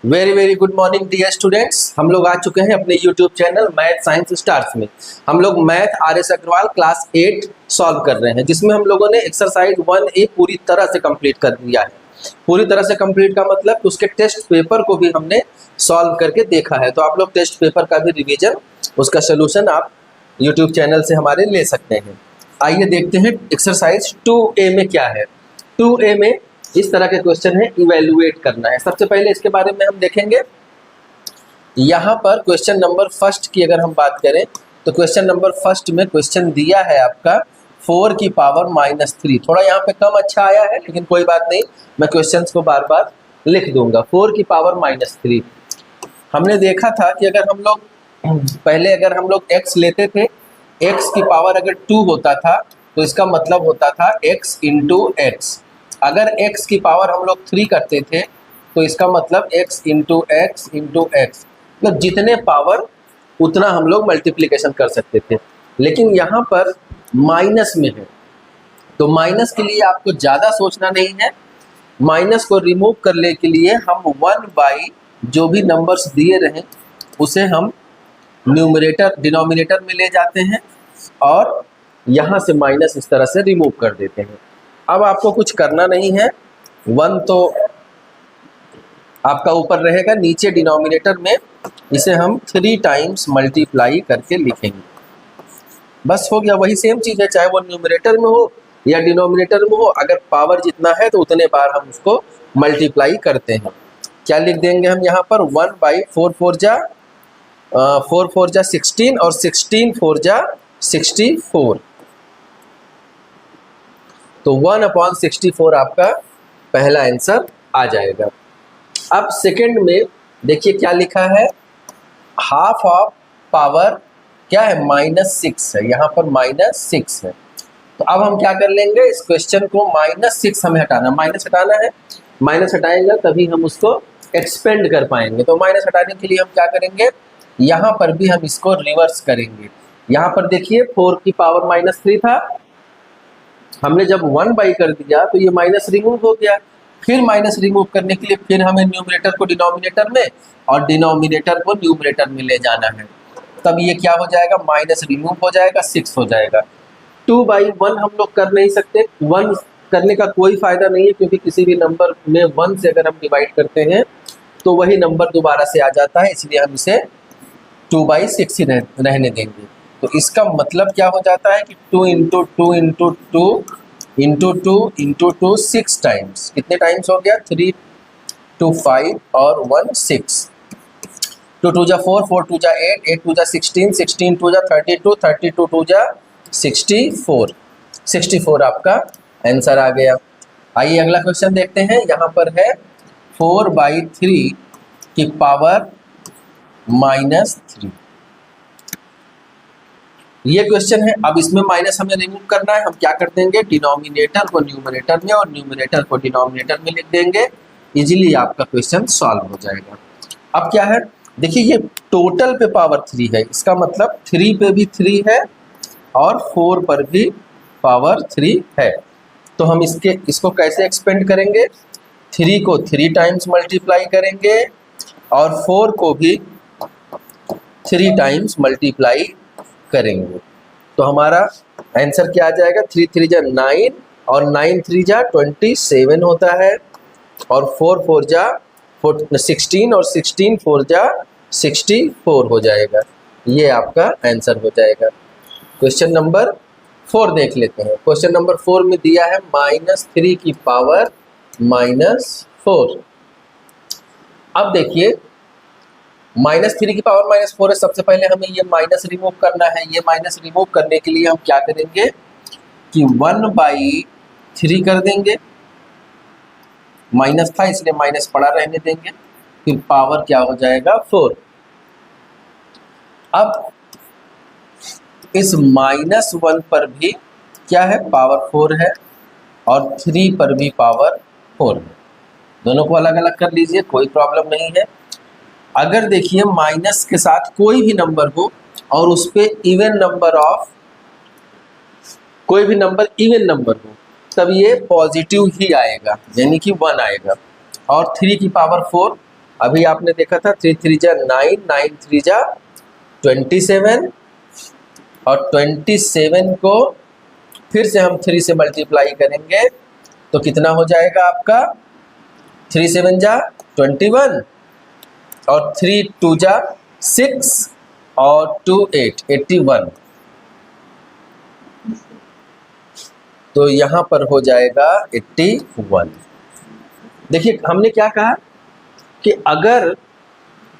Very very good morning dear students. हम लोग आ चुके हैं अपने YouTube channel math science stars में। हम लोग math RS Agarwal class 8 solve कर रहे हैं, जिसमें हम लोगों ने एक्सरसाइज 1A पूरी तरह से कंप्लीट कर दिया है। पूरी तरह से कंप्लीट का मतलब कि उसके टेस्ट पेपर को भी हमने सॉल्व करके देखा है। तो आप लोग टेस्ट पेपर का भी रिविजन, उसका सोल्यूशन आप यूट्यूब चैनल से हमारे ले सकते हैं। आइए देखते हैं एक्सरसाइज 2A में क्या है। 2A में इस तरह के क्वेश्चन है, इवैल्यूएट करना है। सबसे पहले इसके बारे में हम देखेंगे। यहाँ पर क्वेश्चन नंबर फर्स्ट की अगर हम बात करें तो क्वेश्चन नंबर फर्स्ट में क्वेश्चन दिया है आपका 4 की पावर -3। थोड़ा यहाँ पे कम अच्छा आया है, लेकिन कोई बात नहीं, मैं क्वेश्चंस को बार बार लिख दूंगा। 4 की पावर -3 हमने देखा था कि अगर हम लोग पहले अगर हम लोग x लेते थे, x की पावर अगर 2 होता था तो इसका मतलब होता था x इंटू एक्स। अगर x की पावर हम लोग 3 करते थे तो इसका मतलब x into x into x, मतलब जितने पावर उतना हम लोग मल्टीप्लिकेशन कर सकते थे। लेकिन यहाँ पर माइनस में है, तो माइनस के लिए आपको ज़्यादा सोचना नहीं है। माइनस को रिमूव करने के लिए हम 1 बाई जो भी नंबर्स दिए रहे उसे हम न्यूमरेटर डिनोमिनेटर में ले जाते हैं और यहाँ से माइनस इस तरह से रिमूव कर देते हैं। अब आपको कुछ करना नहीं है, 1 तो आपका ऊपर रहेगा, नीचे डिनोमिनेटर में इसे हम 3 टाइम्स मल्टीप्लाई करके लिखेंगे। बस हो गया, वही सेम चीज़ है, चाहे वो न्यूमरेटर में हो या डिनोमिनेटर में हो। अगर पावर जितना है तो उतने बार हम उसको मल्टीप्लाई करते हैं। क्या लिख देंगे हम यहाँ पर, 1 बाई 4 4 जा 16 और 16 4 जा 64, तो 1/64 आपका पहला आंसर आ जाएगा। अब सेकंड में देखिए क्या लिखा है, हाफ ऑफ पावर क्या है, -6 है, यहाँ पर -6 है। तो अब हम क्या कर लेंगे, इस क्वेश्चन को -6 हमें हटाना, माइनस हटाना है। माइनस हटाएंगे तभी हम उसको एक्सपेंड कर पाएंगे। तो माइनस हटाने के लिए हम क्या करेंगे, यहाँ पर भी हम इसको रिवर्स करेंगे। यहाँ पर देखिए 4 की पावर -3 था, हमने जब 1 बाई कर दिया तो ये माइनस रिमूव हो गया। फिर माइनस रिमूव करने के लिए फिर हमें न्यूमरेटर को डिनोमिनेटर में और डिनोमिनेटर को न्यूमरेटर में ले जाना है। तब ये क्या हो जाएगा, माइनस रिमूव हो जाएगा, 6 हो जाएगा। 2/1 हम लोग कर नहीं सकते, 1 करने का कोई फायदा नहीं है, क्योंकि किसी भी नंबर में 1 से अगर हम डिवाइड करते हैं तो वही नंबर दोबारा से आ जाता है, इसलिए हम इसे 2/6 ही रहने देंगे। तो इसका मतलब क्या हो जाता है कि 2 into 2 into 2 into 2 into 2 6 times. कितने टाइम्स हो गया, 3 2 5 और 1 6। 2 2 जा 4 4 2 जा 8 8 2 जा 16 16 2 जा 32 32 2 जा 64 64 आपका आंसर आ गया। आइए अगला क्वेश्चन देखते हैं। यहाँ पर है 4/3 की पावर -3, ये क्वेश्चन है। अब इसमें माइनस हमें रिमूव करना है। हम क्या कर देंगे, डिनोमिनेटर को न्यूमरेटर में और न्यूमरेटर को डिनोमिनेटर में लिख देंगे। इजीली आपका क्वेश्चन सॉल्व हो जाएगा। अब क्या है, देखिए ये टोटल पे पावर 3 है, इसका मतलब 3 पे भी 3 है और 4 पर भी पावर 3 है। तो हम इसको कैसे एक्सपेंड करेंगे, 3 को 3 टाइम्स मल्टीप्लाई करेंगे और 4 को भी 3 टाइम्स मल्टीप्लाई करेंगे। तो हमारा आंसर क्या आ जाएगा, 3 3 जा 9 और 9 3 जा 27 होता है, और 4 4 जा 16 और 16 4 जा 64 हो जाएगा। ये आपका आंसर हो जाएगा। क्वेश्चन नंबर 4 देख लेते हैं। क्वेश्चन नंबर 4 में दिया है -3 की पावर -4। अब देखिए -3 की पावर -4 है, सबसे पहले हमें ये माइनस रिमूव करना है। ये माइनस रिमूव करने के लिए हम क्या करेंगे कि 1/3 कर देंगे, माइनस था इसलिए माइनस पड़ा रहने देंगे, फिर पावर क्या हो जाएगा 4। अब इस -1 पर भी क्या है, पावर 4 है, और 3 पर भी पावर 4 है। दोनों को अलग अलग कर लीजिए, कोई प्रॉब्लम नहीं है। अगर देखिए माइनस के साथ कोई भी नंबर हो और उस पर इवन नंबर ऑफ कोई भी नंबर इवन नंबर हो, तब ये पॉजिटिव ही आएगा, यानी कि 1 आएगा। और 3 की पावर 4 अभी आपने देखा था 3 3 जा 9, 9 3 जा 27 और 27 को फिर से हम 3 से मल्टीप्लाई करेंगे तो कितना हो जाएगा आपका 3 7 जा 21 और 3 2 जा 6 और 2 8 81। तो यहाँ पर हो जाएगा 81। देखिए हमने क्या कहा कि अगर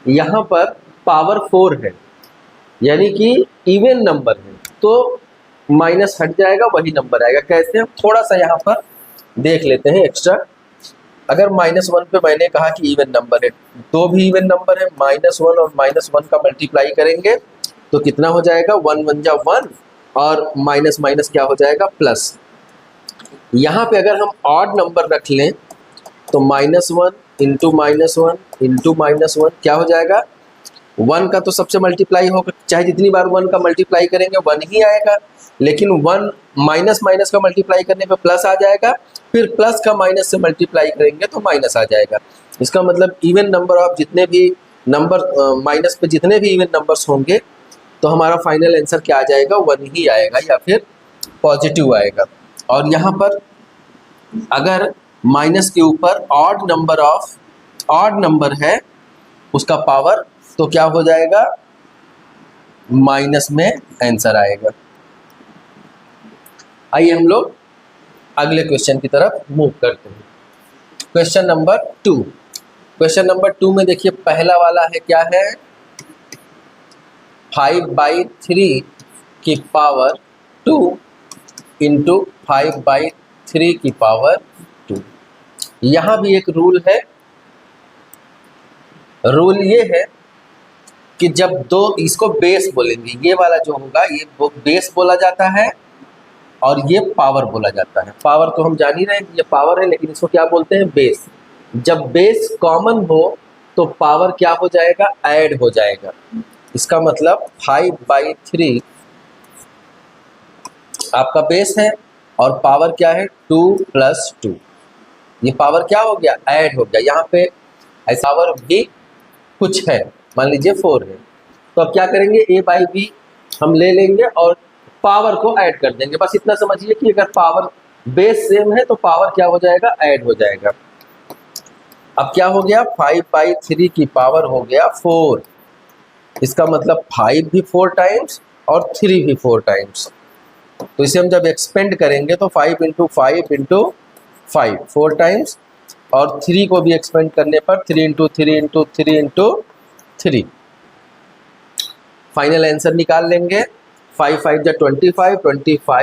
यहाँ पर पावर 4 है यानी कि इवन नंबर है तो माइनस हट जाएगा, वही नंबर आएगा। कैसे, हम थोड़ा सा यहाँ पर देख लेते हैं एक्स्ट्रा। अगर -1 पे मैंने कहा कि इवन नंबर है, तो भी इवन नंबर है, -1 और -1 का मल्टीप्लाई करेंगे तो कितना हो जाएगा 1 1 जा 1 और माइनस माइनस क्या हो जाएगा प्लस। यहाँ पे अगर हम ऑड नंबर रख लें तो -1 इंटू -1 इंटू -1 क्या हो जाएगा 1 का तो सबसे मल्टीप्लाई होगा, चाहे जितनी बार 1 का मल्टीप्लाई करेंगे 1 ही आएगा, लेकिन 1 माइनस माइनस का मल्टीप्लाई करने पे प्लस आ जाएगा, फिर प्लस का माइनस से मल्टीप्लाई करेंगे तो माइनस आ जाएगा। इसका मतलब इवन नंबर ऑफ जितने भी नंबर माइनस पे जितने भी इवन नंबर्स होंगे तो हमारा फाइनल आंसर क्या आ जाएगा 1 ही आएगा या फिर पॉजिटिव आएगा। और यहाँ पर अगर माइनस के ऊपर ऑड नंबर है उसका पावर तो क्या हो जाएगा माइनस में आंसर आएगा। आइए हम लोग अगले क्वेश्चन की तरफ मूव करते हैं। Question number 2। क्वेश्चन नंबर 2 में देखिए पहला वाला है क्या है 5/3 की पावर 2 इंटू 5/3 की पावर 2। यहाँ भी एक रूल है। रूल ये है कि जब दो इसको बेस बोलेंगे, ये वाला जो होगा ये बेस बोला जाता है और ये पावर बोला जाता है। पावर तो हम जान ही रहे हैं ये पावर है, लेकिन इसको क्या बोलते हैं बेस। जब बेस कॉमन हो तो पावर क्या हो जाएगा ऐड हो जाएगा। इसका मतलब 5/3 आपका बेस है और पावर क्या है 2 + 2। ये पावर क्या हो गया ऐड हो गया। यहाँ पे ऐसा पावर भी कुछ है, मान लीजिए 4 है, तो अब क्या करेंगे a/b हम ले लेंगे और पावर को ऐड कर देंगे। बस इतना समझिए कि अगर पावर बेस सेम है तो पावर क्या हो जाएगा ऐड हो जाएगा। अब क्या हो गया 5/3 की पावर हो गया 4। इसका मतलब 5 भी 4 टाइम्स और 3 भी 4 टाइम्स। तो इसे हम जब एक्सपेंड करेंगे तो 5 × 5 × 5 4 टाइम्स और 3 को भी एक्सपेंड करने पर 3 × 3 × 3 × 3। फाइनल आंसर निकाल लेंगे। 5 5 जा 25, 25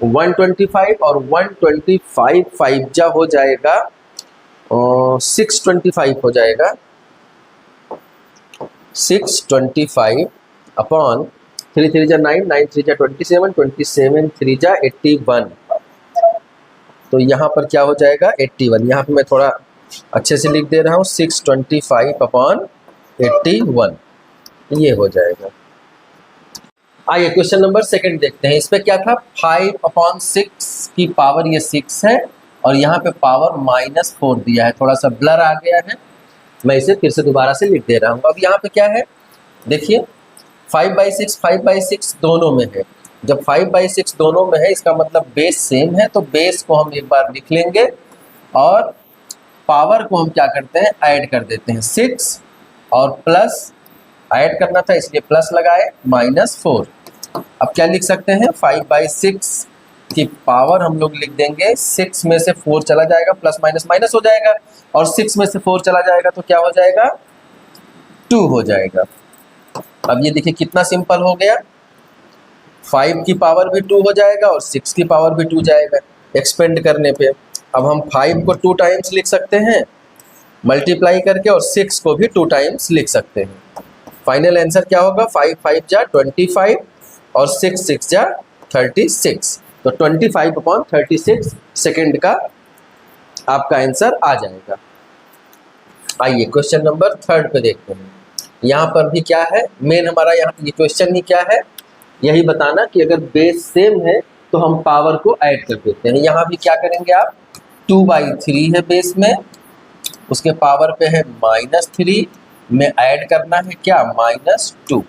125 और 125 5 जा हो जाएगा 625 हो जाएगा। 625 अपॉन 3 3 जा 9, 9 3 जा 27, 27 3 जा 81। तो यहाँ पर क्या हो जाएगा 81। यहाँ पे मैं थोड़ा अच्छे से लिख दे रहा हूँ 625 अपॉन 81 ये हो जाएगा। आइए क्वेश्चन नंबर 2 देखते हैं। इस पे क्या था 5/6 की पावर ये 6 है और यहाँ पे पावर -4 दिया है। थोड़ा सा ब्लर आ गया है, मैं इसे फिर से दोबारा से लिख दे रहा हूँ। अब यहाँ पे क्या है देखिए 5/6 दोनों में है। जब 5/6 दोनों में है इसका मतलब बेस सेम है, तो बेस को हम एक बार लिख लेंगे और पावर को हम क्या करते हैं ऐड कर देते हैं। 6 और प्लस ऐड करना था इसलिए प्लस लगाए -4। अब क्या लिख सकते हैं 5/6 की पावर हम लोग लिख देंगे 6 में से 4 चला जाएगा, प्लस माइनस माइनस हो जाएगा और 6 में से 4 चला जाएगा तो क्या हो जाएगा 2 हो जाएगा। अब ये देखिए कितना सिंपल हो गया। 5 की पावर भी 2 हो जाएगा और 6 की पावर भी 2 जाएगा एक्सपेंड करने पे। अब हम 5 को 2 टाइम्स लिख सकते हैं मल्टीप्लाई करके और 6 को भी 2 टाइम्स लिख सकते हैं। फाइनल आंसर क्या होगा 5 5 जा 25 और 6 6 जा 36। तो 25/36 सेकेंड का आपका आंसर आ जाएगा। आइए क्वेश्चन नंबर 3 पे देखते हैं। यहाँ पर भी क्या है मेन हमारा यहाँ ये क्वेश्चन ही क्या है यही बताना कि अगर बेस सेम है तो हम पावर को ऐड कर देते हैं। यहाँ भी क्या करेंगे आप 2/3 है बेस में, उसके पावर पे है -3 में ऐड करना है क्या, -2।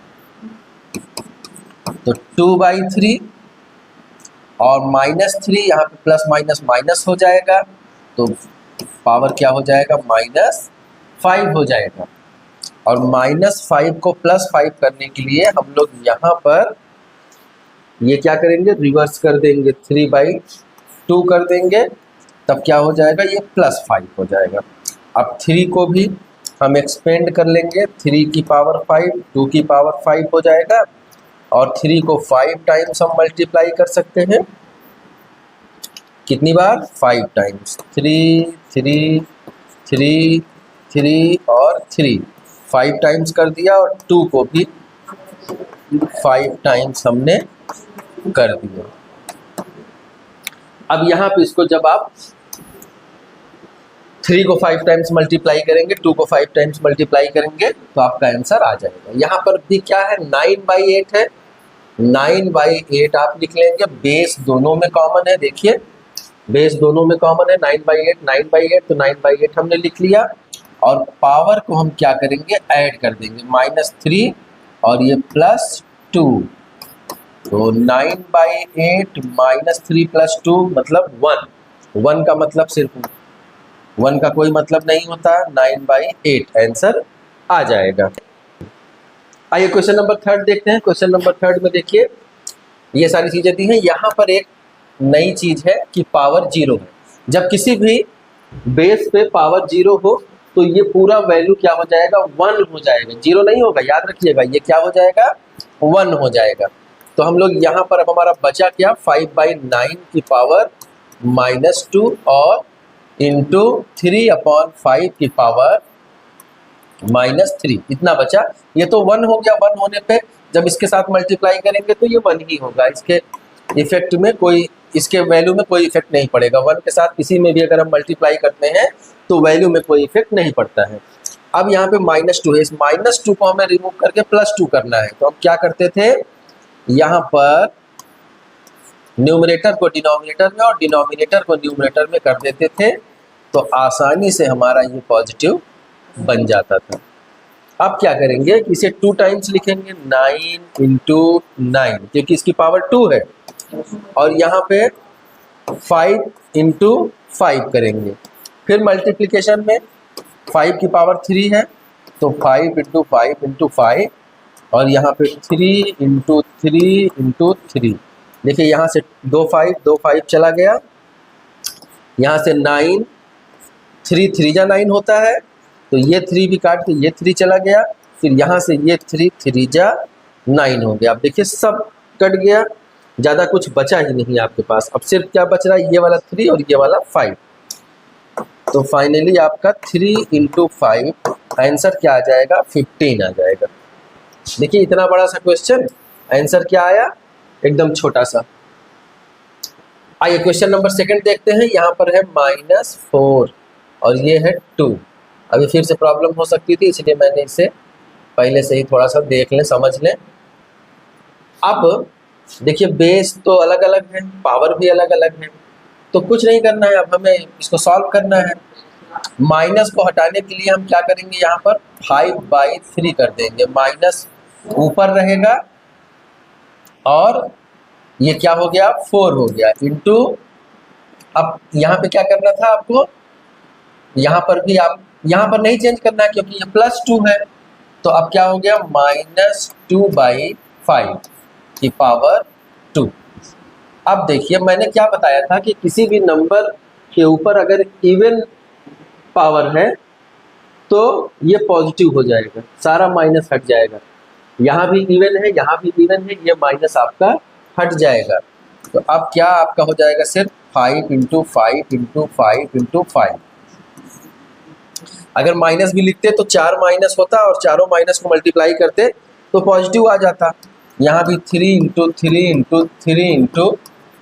तो 2/3 और -3 यहाँ पे प्लस माइनस माइनस हो जाएगा, तो पावर क्या हो जाएगा, -5 हो जाएगा। और -5 को +5 करने के लिए हम लोग यहाँ पर ये क्या करेंगे, रिवर्स कर देंगे, 3/2 कर देंगे, तब क्या हो जाएगा, ये +5 हो जाएगा। अब 3 को भी हम एक्सपेंड कर लेंगे, 3 की पावर 5, 2 की पावर 5 हो जाएगा, और 3 को 5 टाइम्स हम मल्टीप्लाई कर सकते हैं। कितनी बार, 5 टाइम्स, 3 3 3 3 और 3, 5 टाइम्स कर दिया, और 2 को भी 5 टाइम्स हमने कर दिया। अब यहाँ पे इसको जब आप 3 को 5 टाइम्स मल्टीप्लाई करेंगे, 2 को 5 टाइम्स मल्टीप्लाई करेंगे, तो आपका आंसर आ जाएगा। यहाँ पर भी क्या है, 9/8 है, 9/8 आप लिख लेंगे, बेस दोनों में कॉमन है, देखिए बेस दोनों में कॉमन है, 9/8 9/8, तो 9/8 हमने लिख लिया। और पावर को हम क्या करेंगे, ऐड कर देंगे, -3 और ये +2, तो 9/8 -3 +2 मतलब 1। 1 का मतलब सिर्फ 1 का कोई मतलब नहीं होता, 9/8 आंसर आ जाएगा। आइए क्वेश्चन नंबर 3 देखते हैं। क्वेश्चन नंबर 3 में देखिए ये सारी चीजें दी हैं। यहाँ पर एक नई चीज है कि पावर 0 है। जब किसी भी बेस पे पावर 0 हो तो ये पूरा वैल्यू क्या हो जाएगा, 1 हो जाएगा, 0 नहीं होगा, याद रखिएगा, ये क्या हो जाएगा, 1 हो जाएगा। तो हम लोग यहाँ पर अब हमारा बचा क्या, 5/9 की पावर -2 और इंटू 3/5 की पावर -3, इतना बचा। ये तो 1 हो गया, 1 होने पे जब इसके साथ मल्टीप्लाई करेंगे तो ये 1 ही होगा, इसके इफेक्ट में कोई, इसके वैल्यू में कोई इफेक्ट नहीं पड़ेगा। 1 के साथ किसी में भी अगर हम मल्टीप्लाई करते हैं तो वैल्यू में कोई इफेक्ट नहीं पड़ता है। अब यहाँ पे -2 है, इस -2 को हमें रिमूव करके +2 करना है। तो हम क्या करते थे, यहाँ पर न्यूमरेटर को डिनोमिनेटर में और डिनोमिनेटर को न्यूमरेटर में कर देते थे, तो आसानी से हमारा ये पॉजिटिव बन जाता था। अब क्या करेंगे, इसे 2 टाइम्स लिखेंगे, 9 × 9, क्योंकि इसकी पावर 2 है, और यहाँ पे 5 × 5 करेंगे। फिर मल्टीप्लिकेशन में 5 की पावर 3 है, तो 5 × 5 × 5, और यहाँ पे 3 × 3 × 3। देखिए यहाँ से 2 5 चला गया, यहाँ से 9, 3 3 जा 9 होता है, तो ये 3 भी काट के ये 3 चला गया, फिर यहाँ से ये 3 3 जा 9 हो गया। अब देखिए सब कट गया, ज़्यादा कुछ बचा ही नहीं आपके पास। अब सिर्फ क्या बच रहा है, ये वाला 3 और ये वाला 5। तो फाइनली आपका 3 × 5 आंसर क्या आ जाएगा, 15 आ जाएगा। देखिए इतना बड़ा सा क्वेश्चन, आंसर क्या आया, एकदम छोटा सा। आइए क्वेश्चन नंबर 2 देखते हैं। यहाँ पर है -4 और ये है 2। अभी फिर से प्रॉब्लम हो सकती थी, इसलिए मैंने इसे पहले से ही थोड़ा सा देख लें, समझ लें। अब देखिए बेस तो अलग अलग है, पावर भी अलग अलग है, तो कुछ नहीं करना है, अब हमें इसको सॉल्व करना है। माइनस को हटाने के लिए हम क्या करेंगे, यहाँ पर 5/3 कर देंगे, माइनस ऊपर रहेगा और ये क्या हो गया, 4 हो गया, इंटू, अब यहाँ पे क्या करना था आपको, यहाँ पर भी आप यहाँ पर नहीं चेंज करना है क्योंकि ये +2 है, तो अब क्या हो गया, -2/5 की पावर 2। अब देखिए मैंने क्या बताया था कि किसी भी नंबर के ऊपर अगर इवन पावर है तो ये पॉजिटिव हो जाएगा, सारा माइनस हट जाएगा। यहाँ भी इवन है, यहाँ भी इवन है, ये माइनस आपका हट जाएगा। तो अब क्या आपका हो जाएगा, सिर्फ 5 × 5 × 5 × 5। अगर माइनस भी लिखते तो 4 माइनस होता और चारों माइनस को मल्टीप्लाई करते तो पॉजिटिव आ जाता। यहाँ भी 3 × 3 × 3 ×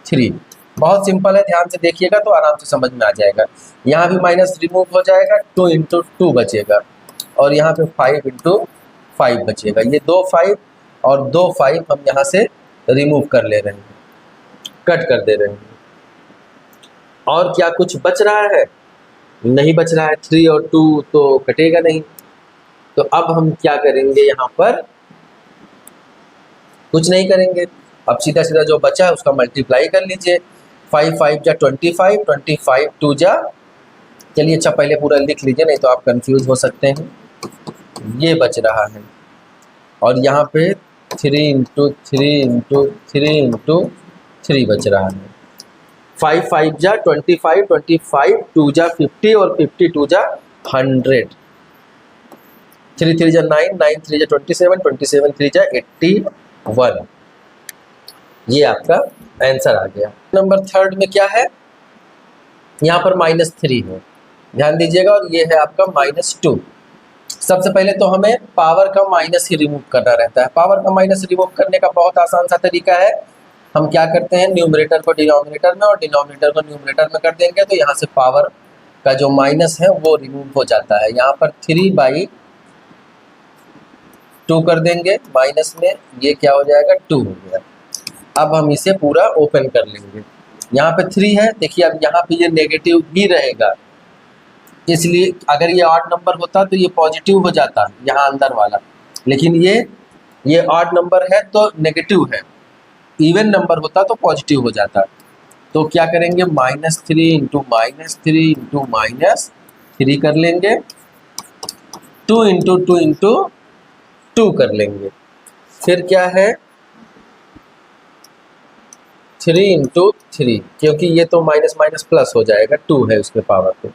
3। बहुत सिंपल है, ध्यान से देखिएगा तो आराम से समझ में आ जाएगा। यहाँ भी माइनस रिमूव हो जाएगा, 2 × 2 बचेगा, और यहाँ पे 5 × 5 बचेगा। ये 2 5 और 2 5 हम यहाँ से रिमूव कर ले रहे हैं, कट कर दे रहे हैं। और क्या कुछ बच रहा है? नहीं बच रहा है। 3 और 2 तो कटेगा नहीं। तो अब हम क्या करेंगे, यहाँ पर कुछ नहीं करेंगे। अब सीधा सीधा जो बचा है उसका मल्टीप्लाई कर लीजिए। 5 5 जा 25, 25 2 जा, चलिए अच्छा पहले पूरा लिख लीजिए, नहीं तो आप कंफ्यूज हो सकते हैं। ये बच रहा है और यहाँ पे 3 इंटू 3 इंटू 3 इंटू 3 बच रहा है। 5 5 जा 25, 25 2 जा 50 और 50 2 जा 100। 3 3 जा 9, 9 3 जा 27, 27 3 जा 81। ये आपका आंसर आ गया। नंबर थर्ड में क्या है, यहाँ पर -3 है, ध्यान दीजिएगा, और ये है आपका -2। सबसे पहले तो हमें पावर का माइनस ही रिमूव करना रहता है। पावर का माइनस रिमूव करने का बहुत आसान सा तरीका है। हम क्या करते हैं, न्यूमरेटर को डिनोमिनेटर में और डिनोमिनेटर को न्यूमरेटर में कर देंगे, तो यहाँ से पावर का जो माइनस है वो रिमूव हो जाता है। यहाँ पर 3/2 कर देंगे माइनस में, ये क्या हो जाएगा, 2 हो गया। अब हम इसे पूरा ओपन कर लेंगे। यहाँ पे 3 है, देखिए अब यहाँ पे ये नेगेटिव ही रहेगा, इसलिए अगर ये ऑड नंबर होता तो ये पॉजिटिव हो जाता यहाँ अंदर वाला, लेकिन ये ऑड नंबर है तो नेगेटिव है। इवन नंबर होता तो पॉजिटिव हो जाता। तो क्या करेंगे, -3 इंटू -3 इंटू -3 कर लेंगे, 2 इंटू 2 इंटू 2 कर लेंगे। फिर क्या है, 3 इंटू 3, क्योंकि ये तो माइनस माइनस प्लस हो जाएगा, 2 है उसके पावर पे,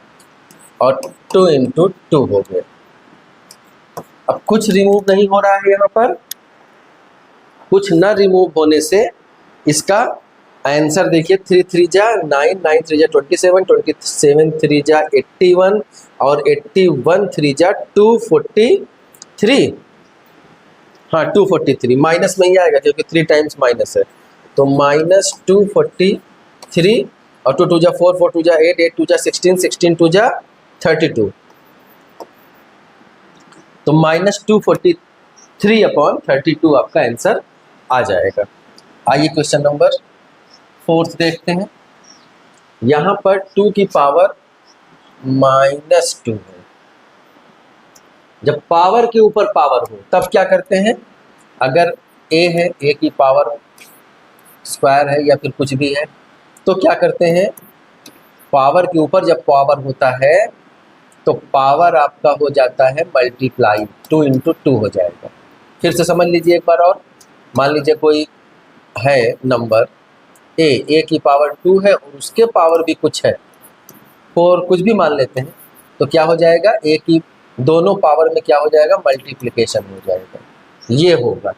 और 2 इंटू 2 हो गए। अब कुछ रिमूव नहीं हो रहा है यहाँ पर, कुछ न रिमूव होने से इसका आंसर देखिए, 3 3 जा 9, 9 3 जा 27, 27 3 जा 81 और 81 3 जा 243। हाँ 243, माइनस में ही आएगा क्योंकि 3 टाइम्स माइनस है, तो -243 और 2 2 जा 4, 4 2 जा 8, 8 2 जा 16, 16 2 जा 32, तो -243/32 आपका आंसर आ जाएगा। आइए क्वेश्चन नंबर 4 देखते हैं। यहाँ पर 2 की पावर -2 है। जब पावर के ऊपर पावर हो तब क्या करते हैं, अगर a है, a की पावर स्क्वायर है या फिर कुछ भी है, तो क्या करते हैं, पावर के ऊपर जब पावर होता है तो पावर आपका हो जाता है मल्टीप्लाई, 2 इंटू 2 हो जाएगा। फिर से समझ लीजिए एक बार और, मान लीजिए कोई है नंबर a की पावर 2 है और उसके पावर भी कुछ है 4, कुछ भी मान लेते हैं, तो क्या हो जाएगा, a की दोनों पावर में क्या हो जाएगा, मल्टीप्लिकेशन हो जाएगा, ये होगा।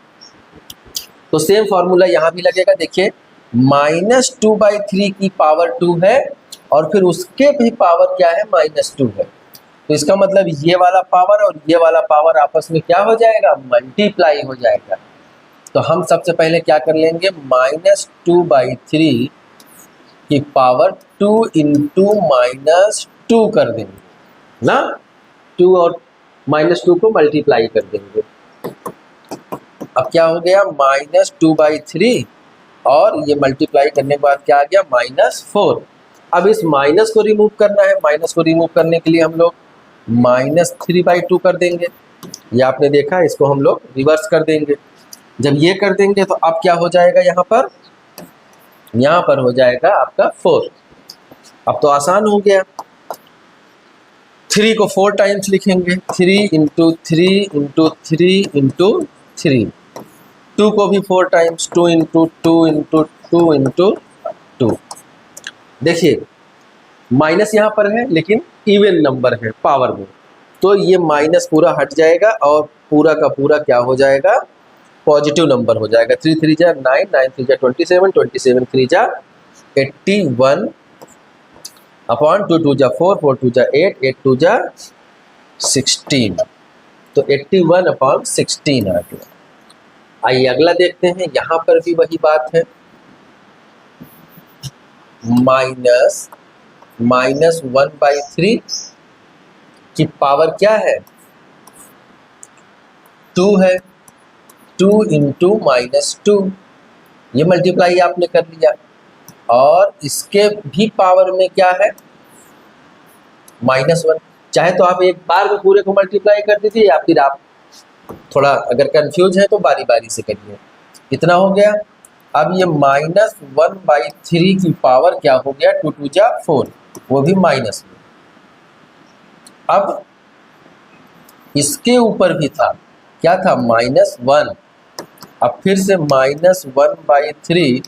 तो सेम फॉर्मूला यहाँ भी लगेगा, देखिए -2/3 की पावर 2 है और फिर उसके भी पावर क्या है, -2 है, तो इसका मतलब ये वाला पावर और ये वाला पावर आपस में क्या हो जाएगा, मल्टीप्लाई हो जाएगा। तो हम सबसे पहले क्या कर लेंगे, -2/3 की पावर 2 इंटू -2 कर देंगे ना, 2 और -2 को मल्टीप्लाई कर देंगे। अब क्या हो गया, -2/3 और ये मल्टीप्लाई करने के बाद क्या आ गया, -4। अब इस माइनस को रिमूव करना है, माइनस को रिमूव करने के लिए हम लोग -3/2 कर देंगे। ये आपने देखा, इसको हम लोग रिवर्स कर देंगे। जब ये कर देंगे तो अब क्या हो जाएगा, यहाँ पर हो जाएगा आपका 4। अब तो आसान हो गया, 3 को 4 टाइम्स लिखेंगे, 3 इंटू 3 इंटू 3 इंटू 3, 2 को भी 4 टाइम्स, 2 इंटू 2 इंटू 2 इंटू 2। देखिए माइनस यहाँ पर है लेकिन इवन नंबर है पावर में, तो ये माइनस पूरा हट जाएगा और पूरा का पूरा क्या हो जाएगा, पॉजिटिव नंबर हो जाएगा। 3 3 जा 9, 9 3 जा 27, 27 3 जा 81 अपॉन 2 2 जा 4, 4 2 जा 8, 8 2 जा 16, तो 81/16 आ गया। आइए अगला देखते हैं, यहाँ पर भी वही बात है, -1/3 की पावर क्या है, 2 है, 2 इंटू -2, ये मल्टीप्लाई आपने कर लिया, और इसके भी पावर में क्या है -1। चाहे तो आप एक बार में पूरे को मल्टीप्लाई कर दीजिए या फिर आप थोड़ा अगर कंफ्यूज है तो बारी बारी से करिए। इतना हो गया। अब ये -1/3 की पावर क्या हो गया, 2 2 जा 4, वो भी माइनस में। अब इसके ऊपर भी था, क्या था, -1। अब फिर से -1/3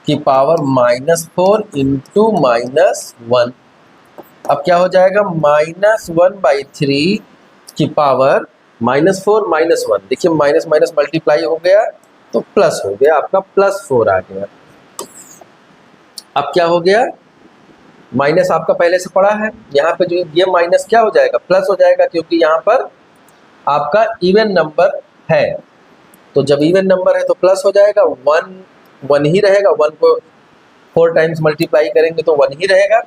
की पावर -4 इंटू -1। अब क्या हो जाएगा, -1/3 की पावर -4 -1, देखिए माइनस माइनस मल्टीप्लाई हो गया तो प्लस हो गया, आपका +4 आ गया। अब क्या हो गया, माइनस आपका पहले से पड़ा है, यहाँ पे जो ये माइनस क्या हो जाएगा, प्लस हो जाएगा, क्योंकि यहाँ पर आपका इवन नंबर है। तो जब इवन नंबर है तो प्लस हो जाएगा, 1 ही रहेगा, 1 को 4 टाइम्स मल्टीप्लाई करेंगे तो 1 ही रहेगा।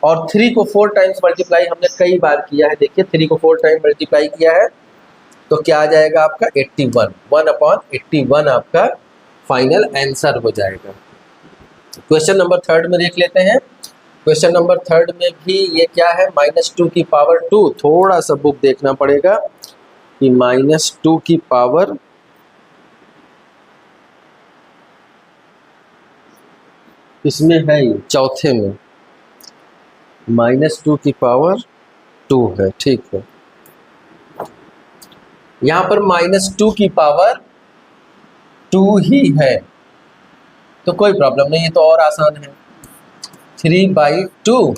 और 3 को 4 टाइम्स मल्टीप्लाई हमने कई बार किया है, देखिए 3 को 4 टाइम मल्टीप्लाई किया है तो क्या आ जाएगा आपका 81, 1/81 आपका फाइनल आंसर हो जाएगा। क्वेश्चन नंबर 3 में देख लेते हैं। क्वेश्चन नंबर 3 में भी ये क्या है, -2 की पावर 2। थोड़ा सा बुक देखना पड़ेगा कि -2 की पावर इसमें है, ये चौथे में -2 की पावर 2 है, ठीक है। यहाँ पर -2 की पावर 2 ही है तो कोई प्रॉब्लम नहीं है, तो और आसान है। 3/2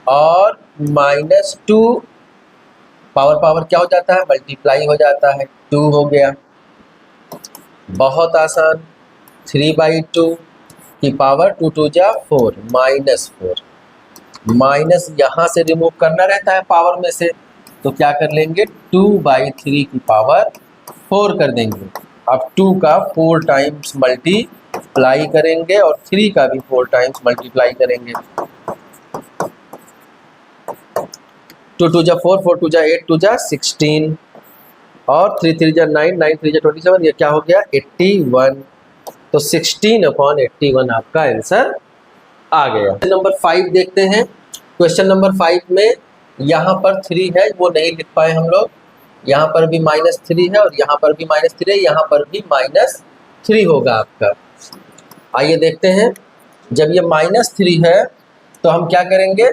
और -2 पावर क्या हो जाता है, मल्टीप्लाई हो जाता है, 2 हो गया। बहुत आसान, 3/2 की पावर 2 2 जा 4, -4। माइनस यहाँ से रिमूव करना रहता है पावर में से, तो क्या कर लेंगे, 2/3 की पावर 4 कर देंगे। अब 2 का 4 टाइम्स मल्टीप्लाई करेंगे और 3 का भी 4 टाइम्स मल्टीप्लाई करेंगे। 2 2 जा 4, 4 2 जा 8, 2 जा 16 और 3 3 जा 9, 9 3 जा 27, ये क्या हो गया, 81। तो 16/81 आपका आंसर आ गया। नंबर 5 देखते हैं। क्वेश्चन नंबर 5 में यहाँ पर 3 है, वो नहीं लिख पाए हम लोग, यहाँ पर भी -3 है और यहाँ पर भी -3 है, यहाँ पर भी -3 होगा आपका। आइए देखते हैं। जब ये -3 है तो हम क्या करेंगे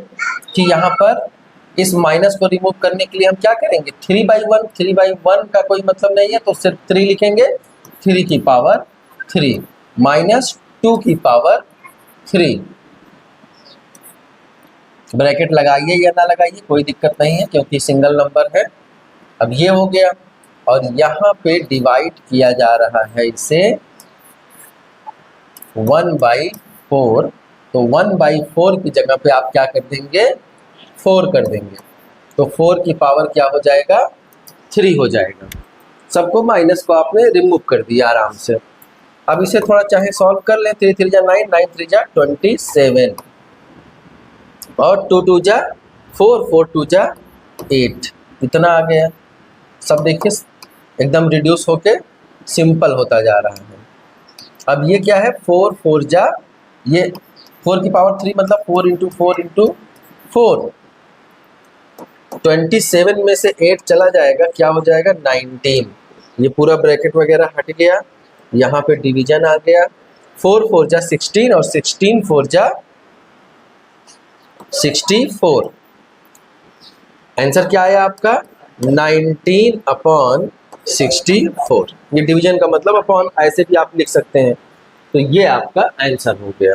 कि यहाँ पर इस माइनस को रिमूव करने के लिए हम क्या करेंगे, 3/1 का कोई मतलब नहीं है तो सिर्फ 3 लिखेंगे। 3 की पावर 3 -2 की पावर 3, ब्रैकेट लगाइए या ना लगाइए कोई दिक्कत नहीं है क्योंकि सिंगल नंबर है। अब ये हो गया और यहाँ पे डिवाइड किया जा रहा है इसे 1/4, तो 1/4 की जगह पे आप क्या कर देंगे, 4 कर देंगे, तो 4 की पावर क्या हो जाएगा, 3 हो जाएगा। सबको माइनस को आपने रिमूव कर दिया आराम से। अब इसे थोड़ा चाहे सॉल्व कर लें, 3 3 जा 9, 9 3 जा 27 और 2 2 जा 4, 4 2 जा 8, इतना आ गया। सब देखिए एकदम रिड्यूस होके सिंपल होता जा रहा है। अब ये क्या है, 4 4 जा, ये 4 की पावर 3 मतलब 4 इंटू 4 इंटू 4, 27 में से 8 चला जाएगा, क्या हो जाएगा 19। ये पूरा ब्रैकेट वगैरह हट गया, यहाँ पे डिवीजन आ गया, 4 4 जा 16 और 16 4 जा 64। आंसर क्या आया आपका, 19/64। ये डिवीजन का मतलब अपॉन ऐसे भी आप लिख सकते हैं, तो ये आपका आंसर हो गया।